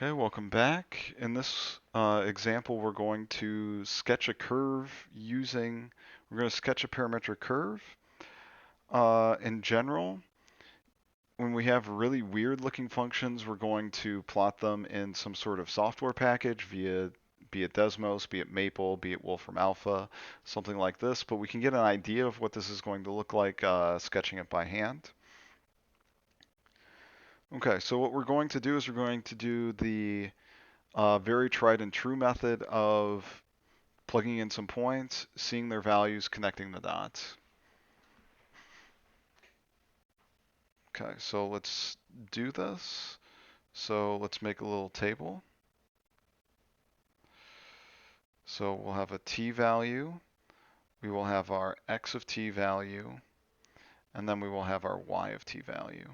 Okay, welcome back. In this example, we're going to sketch a curve we're going to sketch a parametric curve. In general, when we have really weird looking functions, we're going to plot them in some sort of software package be it Desmos, be it Maple, be it Wolfram Alpha, something like this. But we can get an idea of what this is going to look like sketching it by hand. Okay, so what we're going to do is we're going to do the very tried and true method of plugging in some points, seeing their values, connecting the dots. Okay, so let's do this. So let's make a little table. So we'll have a t value, we will have our x of t value, and then we will have our y of t value.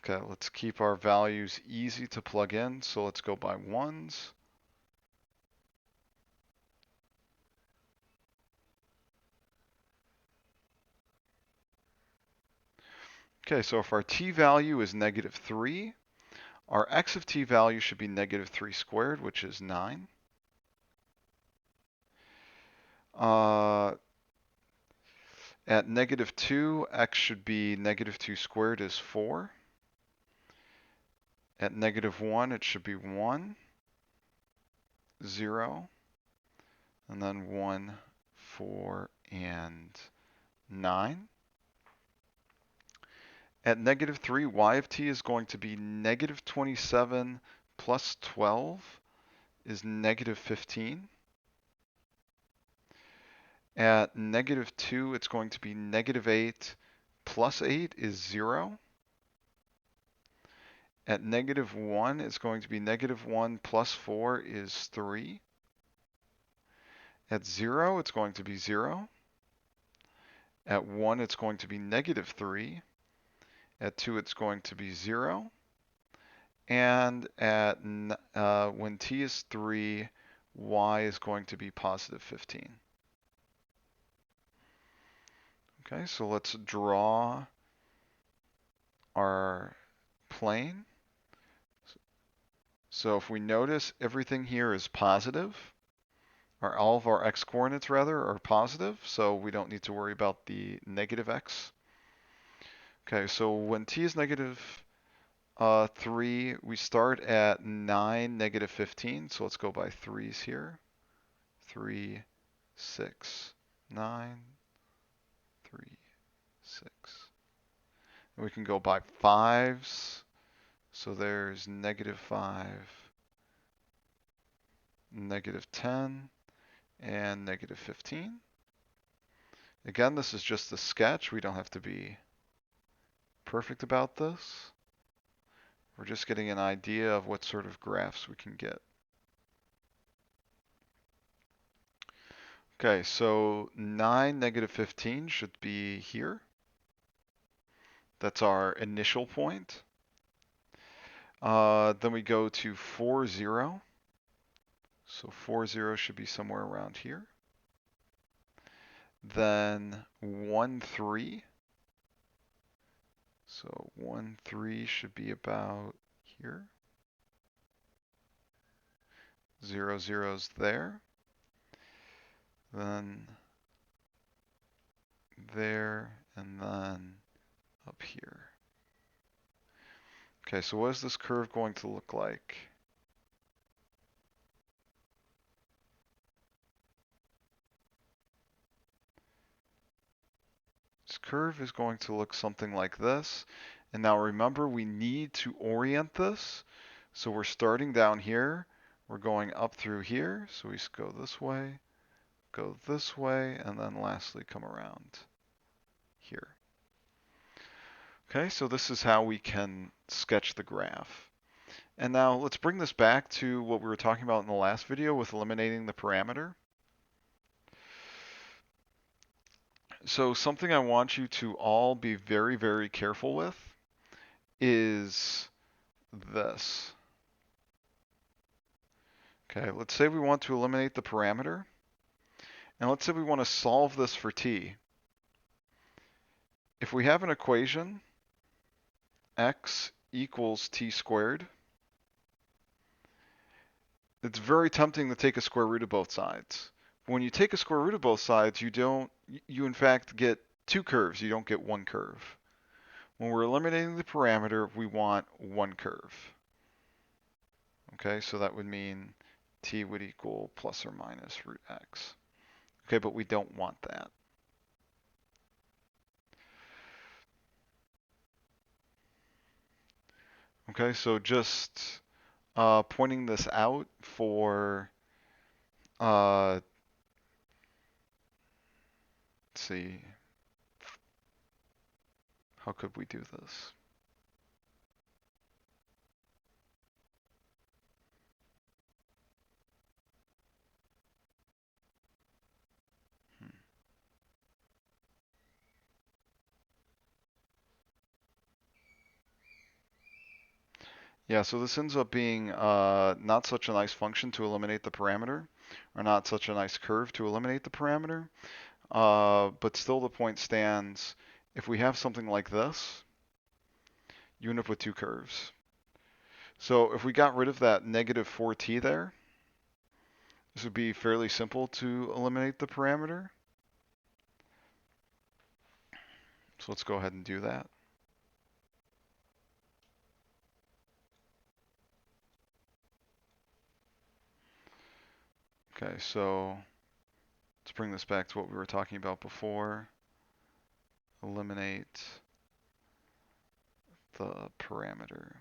Okay, let's keep our values easy to plug in, so let's go by ones. Okay, so if our t value is -3, our x of t value should be -3 squared, which is 9. At -2, x should be -2 squared is 4. At -1, it should be 1, 0, and then 1, 4, and 9. At -3, y of t is going to be -27 plus 12 is -15. At -2, it's going to be -8 plus 8 is 0. At -1, it's going to be -1 plus 4 is 3. At 0, it's going to be 0. At 1, it's going to be -3. At 2, it's going to be 0. And at when t is 3, y is going to be +15. Okay, so let's draw our plane. So if we notice, everything here is positive, or all of our x coordinates rather are positive, so we don't need to worry about the negative x. Okay, so when t is -3, we start at 9, -15, so let's go by 3's here. 3, 6, 9, 3, 6. And we can go by 5's, so there's -5, -10, and -15. Again, this is just a sketch. We don't have to be perfect about this. We're just getting an idea of what sort of graphs we can get. Okay, so 9, -15 should be here. That's our initial point. Then we go to 4, 0. So 4, 0 should be somewhere around here. Then 1, 3. So 1, 3 should be about here. 0, 0's there. Then there, and then up here. Okay, so what is this curve going to look like? This curve is going to look something like this. And now remember, we need to orient this. So we're starting down here. We're going up through here. So we go this way, and then lastly come around here. Okay, so this is how we can sketch the graph. And now let's bring this back to what we were talking about in the last video with eliminating the parameter. So something I want you to all be very, very careful with is this. Okay, let's say we want to eliminate the parameter. And let's say we want to solve this for t. If we have an equation, x equals t squared. It's very tempting to take a square root of both sides. When you take a square root of both sides, you in fact get two curves. You don't get one curve. When we're eliminating the parameter, we want one curve. Okay, so that would mean t would equal plus or minus root x. Okay, but we don't want that. Okay, so just pointing this out for, let's see, how could we do this? Hmm. Yeah, so this ends up being not such a nice function to eliminate the parameter, or not such a nice curve to eliminate the parameter. But still the point stands, if we have something like this, you end up with two curves. So if we got rid of that negative 4t there, this would be fairly simple to eliminate the parameter. So let's go ahead and do that. Okay, so let's bring this back to what we were talking about before. Eliminate the parameter.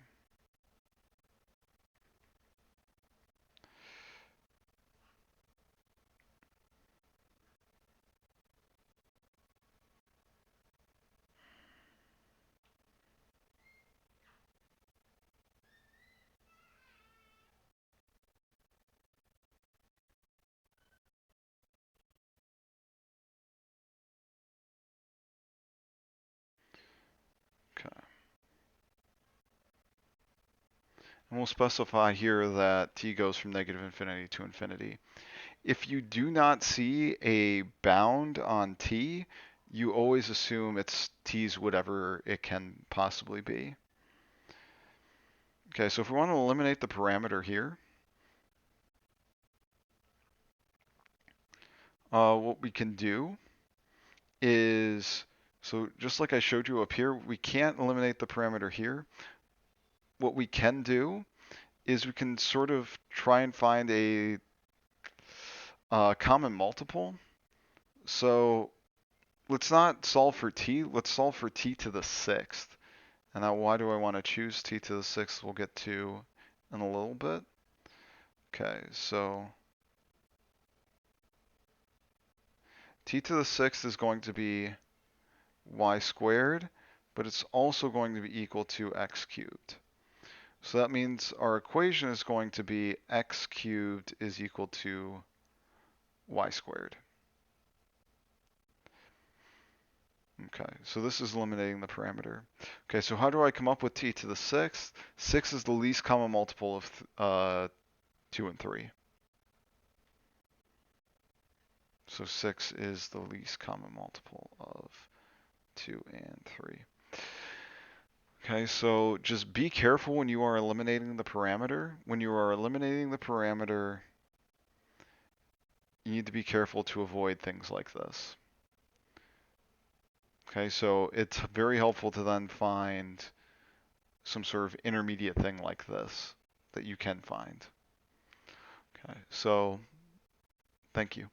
Okay. And we'll specify here that t goes from negative infinity to infinity. If you do not see a bound on t, you always assume it's t's whatever it can possibly be. Okay, so if we want to eliminate the parameter here, what we can do is, so just like I showed you up here, we can't eliminate the parameter here. What we can do is we can sort of try and find a common multiple. So let's not solve for t, let's solve for t to the sixth. And now why do I want to choose t to the sixth? We'll get to in a little bit. Okay, so t to the sixth is going to be y squared, but it's also going to be equal to x cubed. So that means our equation is going to be x cubed is equal to y squared. Okay, so this is eliminating the parameter. Okay, so how do I come up with t to the sixth? 6 is the least common multiple of 2 and 3. So 6 is the least common multiple of 2 and 3. Okay, so just be careful when you are eliminating the parameter. When you are eliminating the parameter, you need to be careful to avoid things like this. Okay, so it's very helpful to then find some sort of intermediate thing like this that you can find. Okay, so thank you.